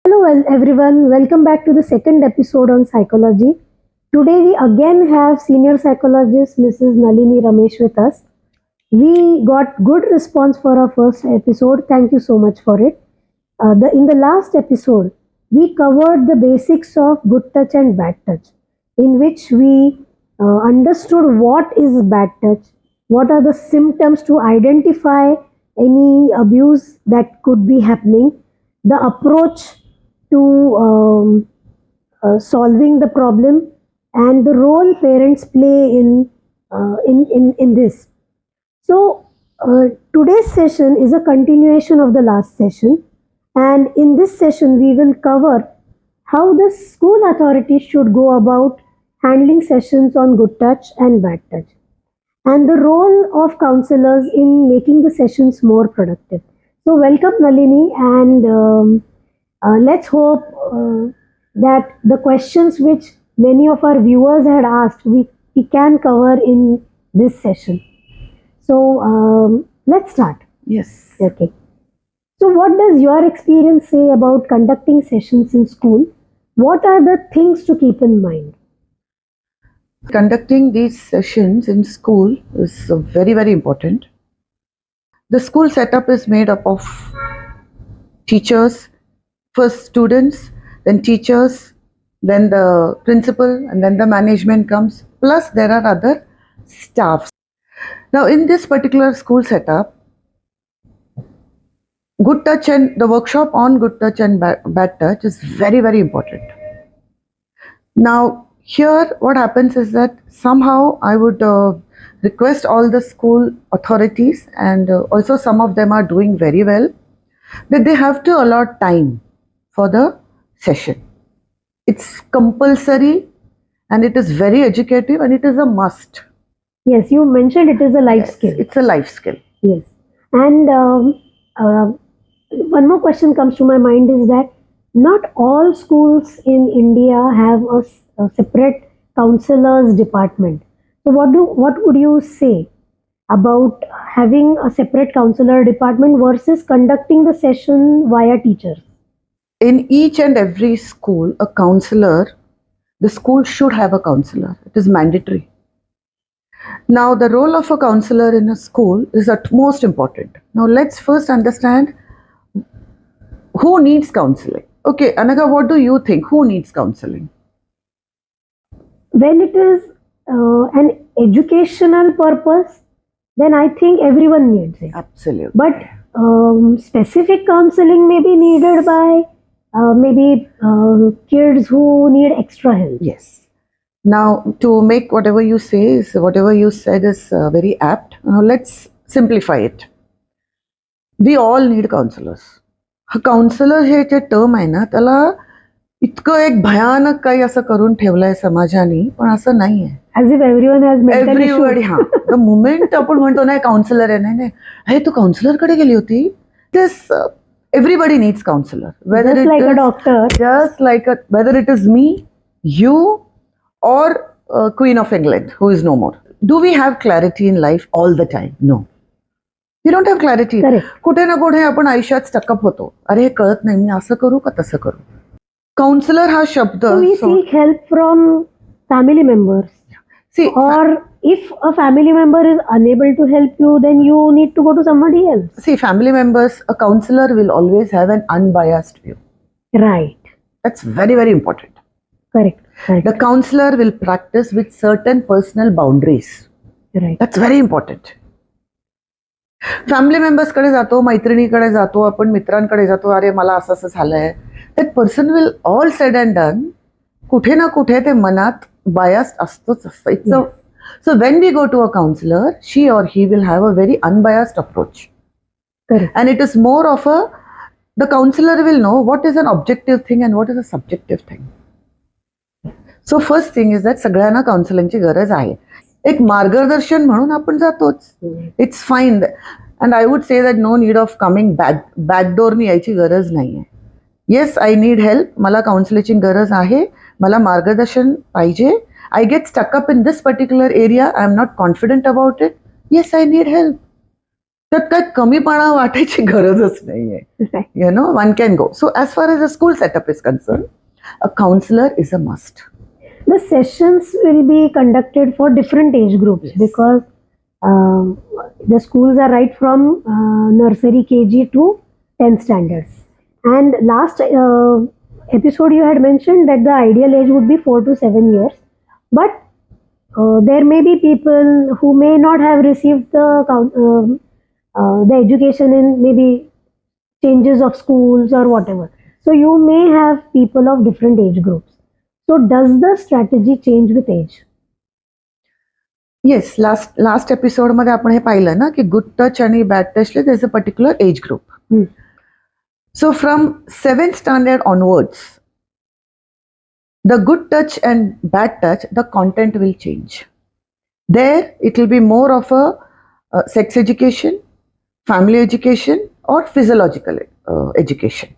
Everyone, welcome back to the second episode on psychology. Today we again have senior psychologist Mrs. Nalini Ramesh with us. We got good response for our first episode. Thank you so much for it. In the last episode, we covered the basics of good touch and bad touch, in which we understood what is bad touch, what are the symptoms to identify any abuse that could be happening, the approach to solving the problem, and the role parents play in this. So, today's session is a continuation of the last session, and in this session, we will cover how the school authorities should go about handling sessions on good touch and bad touch, and the role of counselors in making the sessions more productive. So, welcome, Nalini, and let's hope that the questions which many of our viewers had asked, we can cover in this session. So let's start. Yes. Okay. So, what does your experience say about conducting sessions in school? What are the things to keep in mind? Conducting these sessions in school is very, very important. The school setup is made up of teachers, first students, then teachers, then the principal, and then the management comes. Plus, there are other staffs. Now, in this particular school setup, good touch and the workshop on good touch and bad touch is very, very important. Now, here what happens is that somehow I would request all the school authorities, and also some of them are doing very well, that they have to allot time for the session. It's compulsory and it is very educative and it is a must. Yes, you mentioned it is a life Yes, skill. it's a life skill. Yes. And one more question comes to my mind is that not all schools in India have a separate counselors department. So what would you say about having a separate counselor department versus conducting the session via teachers? In each and every school, a counselor, the school should have a counselor. It is mandatory. Now, the role of a counselor in a school is utmost important. Now, let's first understand who needs counseling. Okay, Anagha, what do you think? Who needs counseling? When it is an educational purpose, then I think everyone needs it. Absolutely. But specific counseling may be needed by maybe kids who need extra help. Yes. Now, to make whatever you said is very apt. Now, let's simplify it. We all need counselors. Counsellor हे जे term आहे ना, त्याला इतकं एक भयानक काही असं करून ठेवलंय समाजाने, पण असं नाहीये. As if everyone has mental everybody. हा, द मुमेंट आपण म्हणतो नाही काउन्सिलर आहे, नाही नाही, हे तू काउन्सिलर कडे गेली होती. This everybody needs counselor, whether just it like is a doctor, just like whether it is me, you, or Queen of England who is no more. Do we have clarity in life all the time? No, we don't have clarity. correct. कुठे ना कुठे आपण आयुष्यात stuck up होतो. अरे हे कळत नाही, मी असं करू का तसं करू. काउन्सिलर हा शब्द, So we seek help from family members. see, Or if a family member is unable to help you, then you need to go to somebody else. see, family members, a counselor will always have an unbiased view. Right. That's very, very important. Correct. Correct. The counselor will practice with certain personal boundaries. Right. That's very important. Family members कडे जातो, मैत्रिणीकडे जातो, आपण मित्रांकडे जातो, अरे मला असं असं झालंय. That person will all said and done, कुठे ना कुठे ते मनात बायस्ड असतोच असतं. It's a so when we go to a counsellor, she or he will have a very unbiased approach. Correct. And it is more of the counselor will know what is an objective thing and what is a subjective thing. So first thing is that सगळ्यांना काउन्सिलिंगची गरज आहे. एक मार्गदर्शन म्हणून आपण जातोच. It's fine. And I would say that no need of coming बॅकडोरनी यायची गरज नाहीये. Yes, I need help. मला काउन्सिलिंगची गरज आहे. मला मार्गदर्शन पाहिजे. I get stuck up in this particular area. I am not confident about it. Yes, I need help. त्यात काय कमीपणा वाटायची गरजच नाहीये. Right. One can go. So as far as the school setup is concerned, a counselor is a must. The sessions will be conducted for different age groups. Yes. Because the schools are right from nursery KG to 10th standard. And last episode you had mentioned that the ideal age would be 4 to 7 years. But there may be people who may not have received the education in maybe changes of schools or whatever. So you may have people of different age groups. So does the strategy change with age? Yes, last episode मध्ये आपण हे पाहिलं ना की good touch आणि bad टचले there is a particular age group. So from 7th standard onwards the good touch and bad touch, the content will change. There it will be more of a sex education, family education, or physiological education.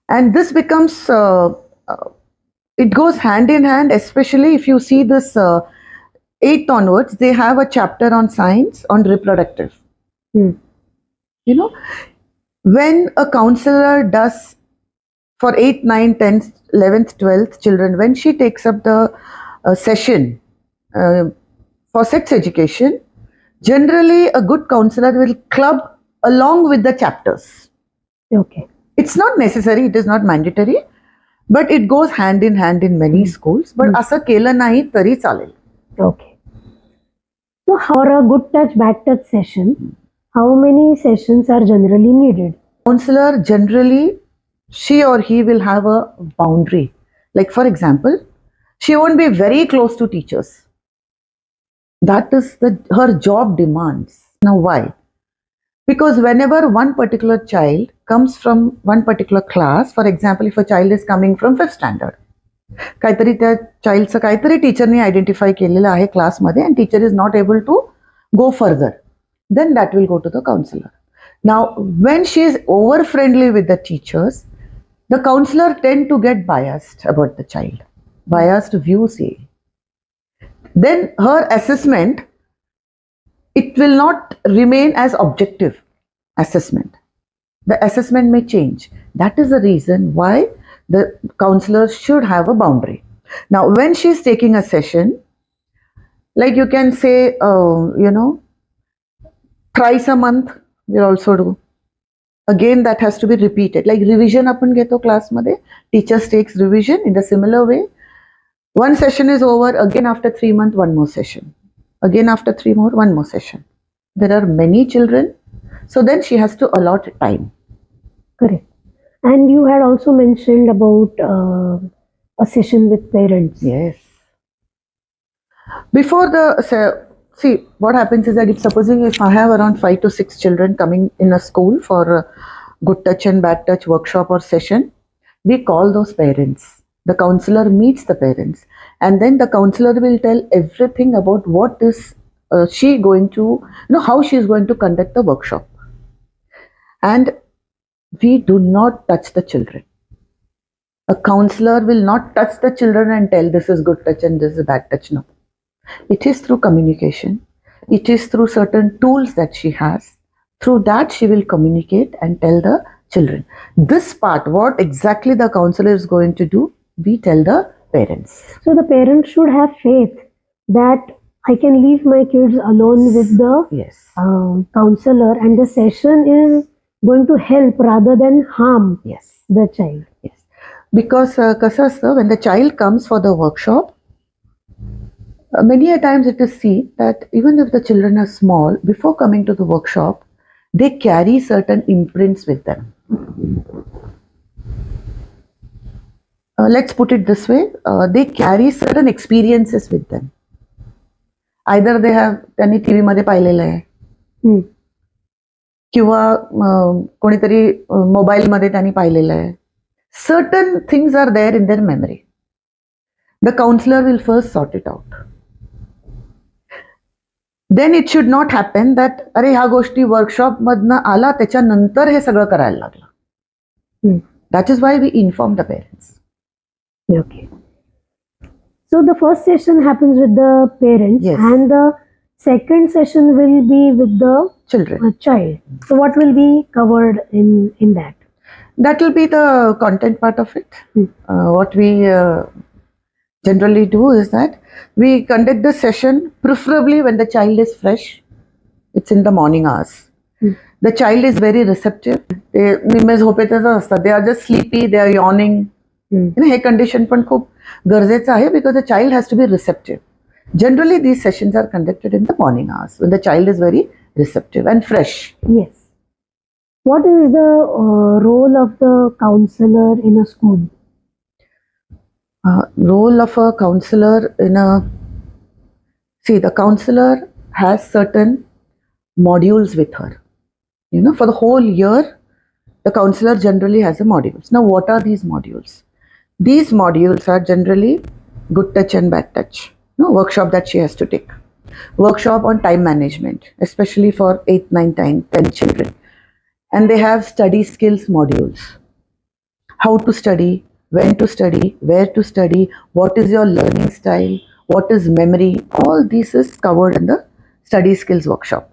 And this becomes, it goes hand in hand, especially if you see this 8th onwards, they have a chapter on science, on reproductive. When a counselor does for 8th, 9th, 10th, 11th, 12th children, when she takes up the session for sex education, generally a good counselor will club along with the chapters. Okay. It's not necessary, it is not mandatory, but it goes hand in hand in many schools. But असं केलं नाही तरी चालेल. Okay. So for a good touch, bad touch session, how many sessions are generally needed? Counselor generally, she or he will have a boundary. Like for example, she won't be very close to teachers. That is her job demands. Now why? Because whenever one particular child comes from one particular class, for example, if a child is coming from 5th standard, काहीतरी त्या चाइल्डचं काहीतरी टीचरने identify केलेलं आहे क्लासमध्ये and teacher is not able to go further, then that will go to the counselor. Now, when she is over friendly with the teachers, the counselor tend to get biased about the child, biased views. Then her assessment, it will not remain as objective assessment. The assessment may change. That is the reason why the counselor should have a boundary. Now, when she is taking a session, like you can say, thrice a month, we also do. Again, that has to be repeated. Like revision आपण घेतो क्लासमध्ये, teachers takes revision in the similar way. One session is over, again after 3 months, one more session. Again after 3 more, one more session. There are many children, so then she has to allot time. Correct. And you had also mentioned about a session with parents. Yes. Before see, what happens is that if supposing if I have around 5 to 6 children coming in a school for a good touch and bad touch workshop or session, we call those parents. The counselor meets the parents, and then the counselor will tell everything about what is she going to, how she is going to conduct the workshop. And we do not touch the children. A counselor will not touch the children and tell this is good touch and this is bad touch. No. It is through communication. It is through certain tools that she has. Through that, she will communicate and tell the children. This part, what exactly the counselor is going to do, we tell the parents. So the parents should have faith that I can leave my kids alone with the counselor, and the session is going to help rather than harm the child. Yes. Because कसं असतं, when the child comes for the workshop, many a times it is seen that even if the children are small, before coming to the workshop, they carry certain imprints with them. Let's put it this way, they carry certain experiences with them. Either they have त्यांनी TV मध्ये पाहिलेलं आहे, किंवा कोणीतरी mobile मध्ये त्यांनी पाहिलेलं आहे. Certain things are there in their memory. The counselor will first sort it out. Then it should not happen that अरे ह्या गोष्टी वर्कशॉप मधनं आला त्याच्यानंतर हे सगळं करायला लागलं. That is why we inform the parents. Okay. So the first session happens with the parents, and the second session will be with the children. A child. So what will be covered in that? That will be the content part of it. Hmm. What we generally do is that we conduct the session preferably when the child is fresh. It's in the morning hours. Hmm. The child is very receptive. निम्मे झोपेतच असतात. They are just sleepy, they are yawning. Hmm. हे condition पण खूप गरजेचं आहे because the child has to be receptive. Generally, these sessions are conducted in the morning hours when the child is very receptive and fresh. Yes. What is the role of the counselor in a school? Role of a counselor in a see, the counselor has certain modules with her. For the whole year, the counselor generally has a modules. Now, what are these modules? These modules are generally good touch and bad touch. Workshop that she has to take. Workshop on time management, especially for 8, 9, 10 children. And they have study skills modules. How to study, when to study, where to study, what is your learning style, what is memory, all this is covered in the study skills workshop.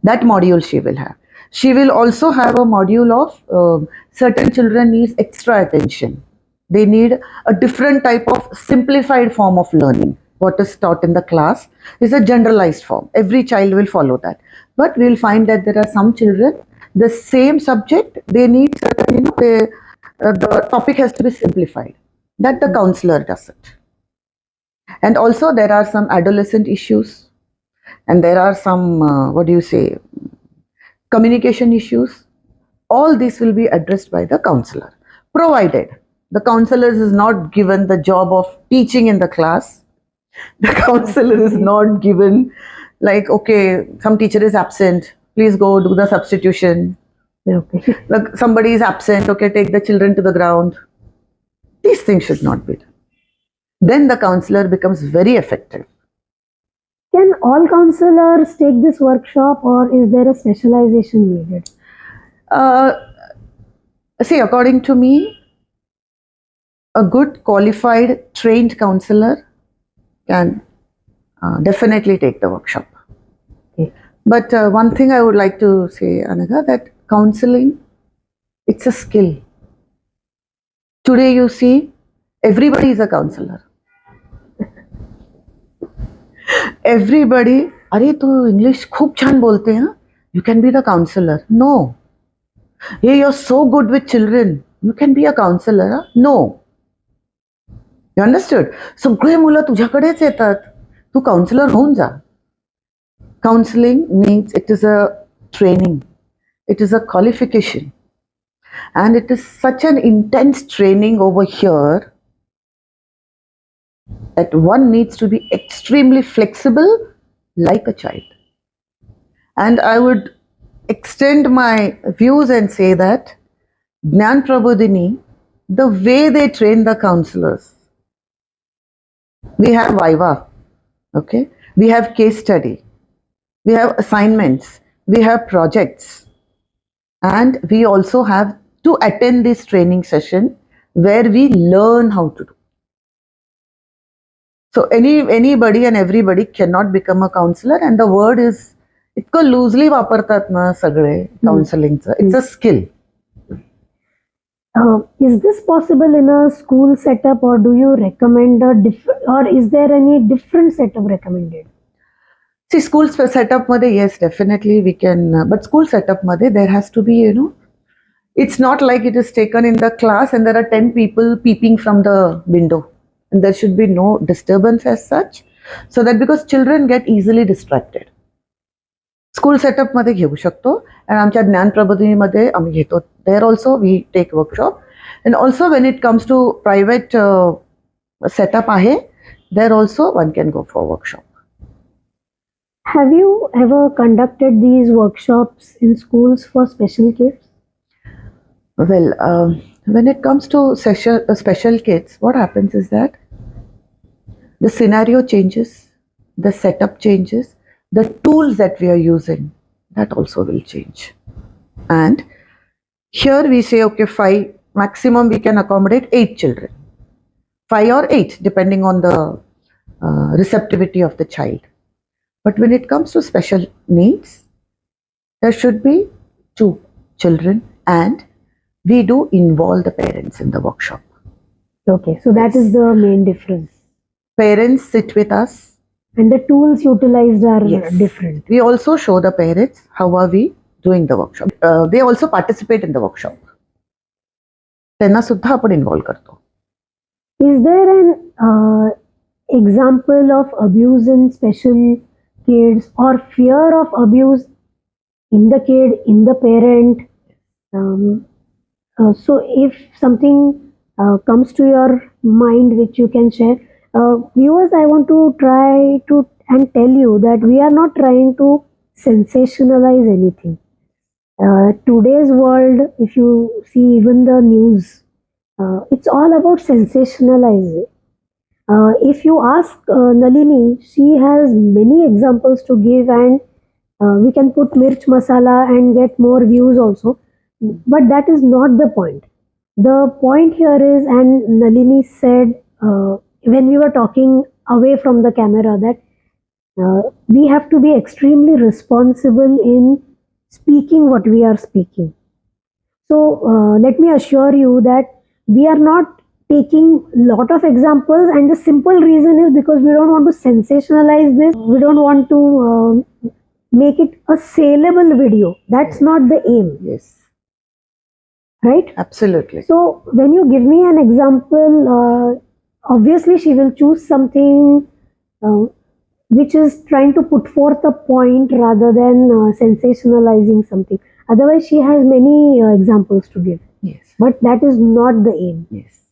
That module she will have. She will also have a module of certain children needs extra attention. They need a different type of simplified form of learning. What is taught in the class is a generalized form. Every child will follow that. But we'll find that there are some children, the same subject, they need certain, the topic has to be simplified. That the counselor does it. And also there are some adolescent issues, and there are some, communication issues. All this will be addressed by the counselor, provided the counselor is not given the job of teaching in the class. The counselor is not given, like, okay, some teacher is absent, please go do the substitution. Okay. Like somebody is absent, okay, take the children to the ground. These things should not be done. Then the counselor becomes very effective. Can all counselors take this workshop, or is there a specialization needed? See, according to me, a good qualified trained counselor can definitely take the workshop. Okay. But one thing I would like to say, Anaga, that counseling, it's a skill. Today you see, everybody is a counselor. Everybody, अरे तू English खूप छान बोलते हैं, you can be the counselor. No. Hey, you're so good with children, you can be a counselor. No. You understood? सगळे मुलं तुझ्याकडेच येतात, तू काउन्सिलर होऊन जा. Counseling means it is a training, it is a qualification, and it is such an intense training over here that one needs to be extremely flexible like a child. And I would extend my views and say that Gnan Prabodhini, the way they train the counselors, we have Viva, okay? We have case study, we have assignments, we have projects, and we also have to attend this training session where we learn how to do. So anybody and everybody cannot become a counselor, and the word is इतकं loosely वापरतात ना सगळे काउन्सिलिंगचं. It's a skill. Is this possible in a school setup, or do you recommend a different, or is there any different setup recommended? See, school setup मध्ये, yes, definitely we can, but school setup मध्ये there has to be, it's not like it is taken in the class and there are 10 people peeping from the window, and there should be no disturbance as such, so that because children get easily distracted. School setup मध्ये घेऊ शकतो, आणि आमच्या ज्ञान प्रबोधिनीमध्ये आम्ही घेतो. There also we take workshop, and also when it comes to private setup आहे, there also one can go for workshop. Have you ever conducted these workshops in schools for special kids? Well, when it comes to special kids, what happens is that the scenario changes, the setup changes, the tools that we are using, that also will change. And here we say, okay, 5, maximum we can accommodate 8 children. 5 or 8, depending on the receptivity of the child. But when it comes to special needs, There should be two children, and we do involve the parents in the workshop. Okay, so that is the main difference. Parents sit with us. And the tools utilized are Yes. different. We also show the parents how are we doing the workshop. They also participate in the workshop. त्यांना सुद्धा आपण involve करतो. Is there an example of abuse in special kids or fear of abuse in the kid, in the parent? So if something comes to your mind which you can share, viewers, I want to try to and tell you that we are not trying to sensationalize anything. Today's world, if you see even the news, it's all about sensationalizing. If you ask Nalini, she has many examples to give, and we can put mirch masala and get more views also. But that is not the point. The point here is, and Nalini said when we were talking away from the camera, that we have to be extremely responsible in speaking what we are speaking. So let me assure you that we are not taking lot of examples, and the simple reason is because we don't want to sensationalize this. We don't want to make it a saleable video. That's not the aim. Yes. Right? Absolutely. So when you give me an example, obviously she will choose something which is trying to put forth a point rather than sensationalizing something. Otherwise, she has many examples to give. Yes. But that is not the aim. Yes.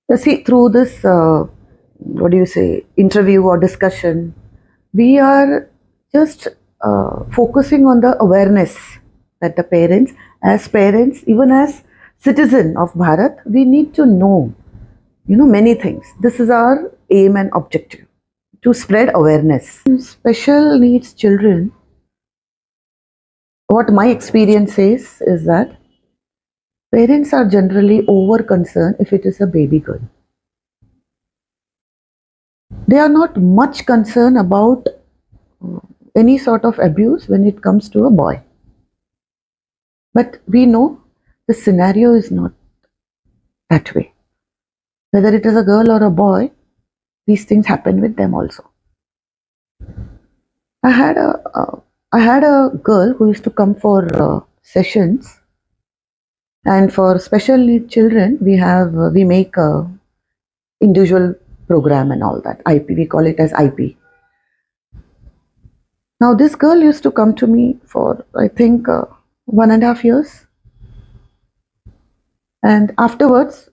So see, through this, what do you say, interview or discussion, we are just focusing on the awareness that the parents, even as citizen of Bharat, we need to know, many things. This is our aim and objective, to spread awareness. Special needs children, what my experience says is that parents are generally over concerned if it is a baby girl. They are not much concerned about any sort of abuse when it comes to a boy. But we know the scenario is not that way. Whether it is a girl or a boy, these things happen with them also. I had a girl who used to come for sessions, and for special need children, we make a individual program and all that. IP, we call it as IP. Now this girl used to come to me for I think 1.5 years, and afterwards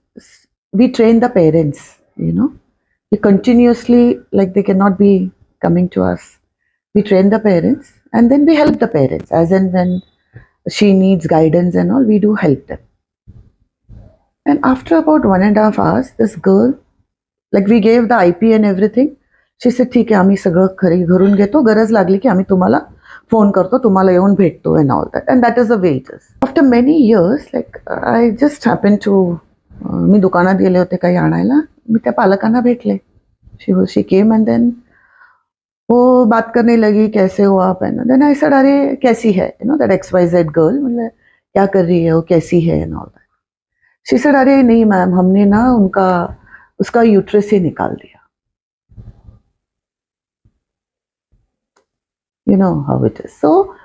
we train the parents. We continuously, like, they cannot be coming to us. We train the parents, and then we help the parents as and when she needs guidance and all, we do help them. And after about 1.5 hours, this girl, like, we gave the IP and everything. She said, ठीक आहे, आम्ही सगळं खरी घरून घेतो, गरज लागली की आम्ही तुम्हाला फोन करतो, तुम्हाला येऊन भेटतो and all that. And that is the way it is. After many years, like, I just happened to मी दुकानात गेले होते काही आणायला, मी त्या पालकांना भेटले. She came and then वो बात करने लगी, कैसे हो आप, and then I said, अरे कैसी है, that XYZ girl, मतलब क्या कर रही है वो, कैसी है and all that. She said, अरे नहीं मैम, हमने ना उसका यूट्रस ही निकाल दिया. You know how it is. So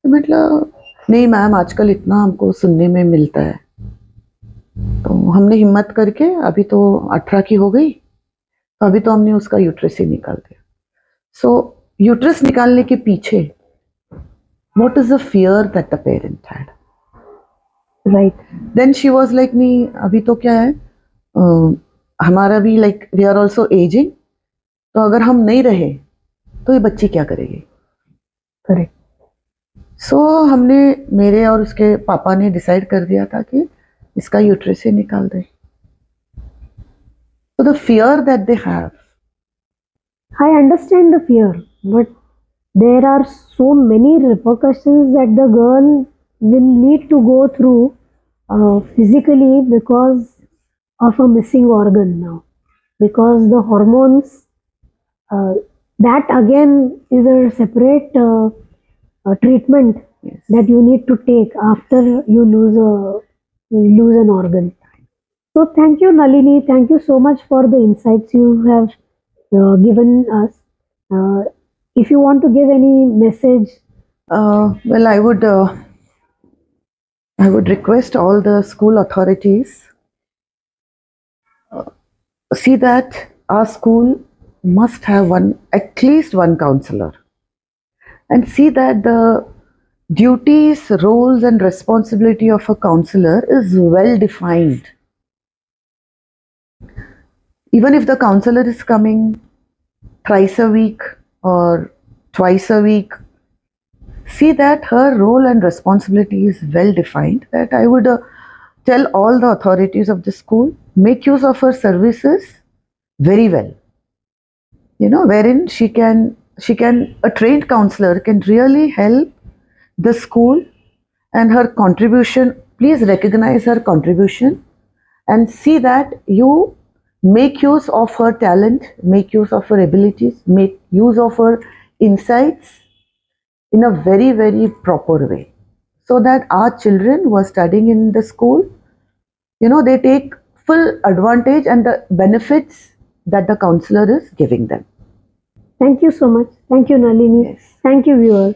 मतलब नहीं मैम, आजकल इतना हमको सुनने में मिलता है, तो हमने हिम्मत करके, अभी तो 18 की हो गई, तो अभी तो हमने उसका यूट्रस ही निकाल दिया. So यूट्रस निकालने के पीछे what is the fear that the parent had? Right. Then she was like, नहीं अभी तो क्या है, हमारा भी, like, we are also aging, तो अगर हम नहीं रहे तो ये बच्ची क्या करेगी. Correct. So हमने, मेरे और उसके पापा ने डिसाइड कर दिया था कि इसका यूट्रस ही निकाल दे. So the fear that they have. I understand the fear, but there are so many repercussions that the girl will need to go through physically because of a missing organ now. Because the hormones, that again is a separate treatment Yes. that you need to take after you lose an organ. So thank you, Nalini. Thank you so much for the insights you have given us. Uh, if you want to give any message, Well, I would request all the school authorities see that our school must have one, at least one counselor, and see that the duties, roles, and responsibility of a counselor is well defined. Even if the counselor is coming thrice a week or twice a week, see that her role and responsibility is well defined. That I would tell all the authorities of the school make use of her services very well. Wherein she can a trained counselor can really help the school, and her contribution, please recognize her contribution and see that you make use of her talent, make use of her abilities, make use of her insights in a very, very proper way, so that our children who are studying in the school, they take full advantage and the benefits that the counselor is giving them. thank you so much. Thank you, Nalini. Yes. Thank you, viewers.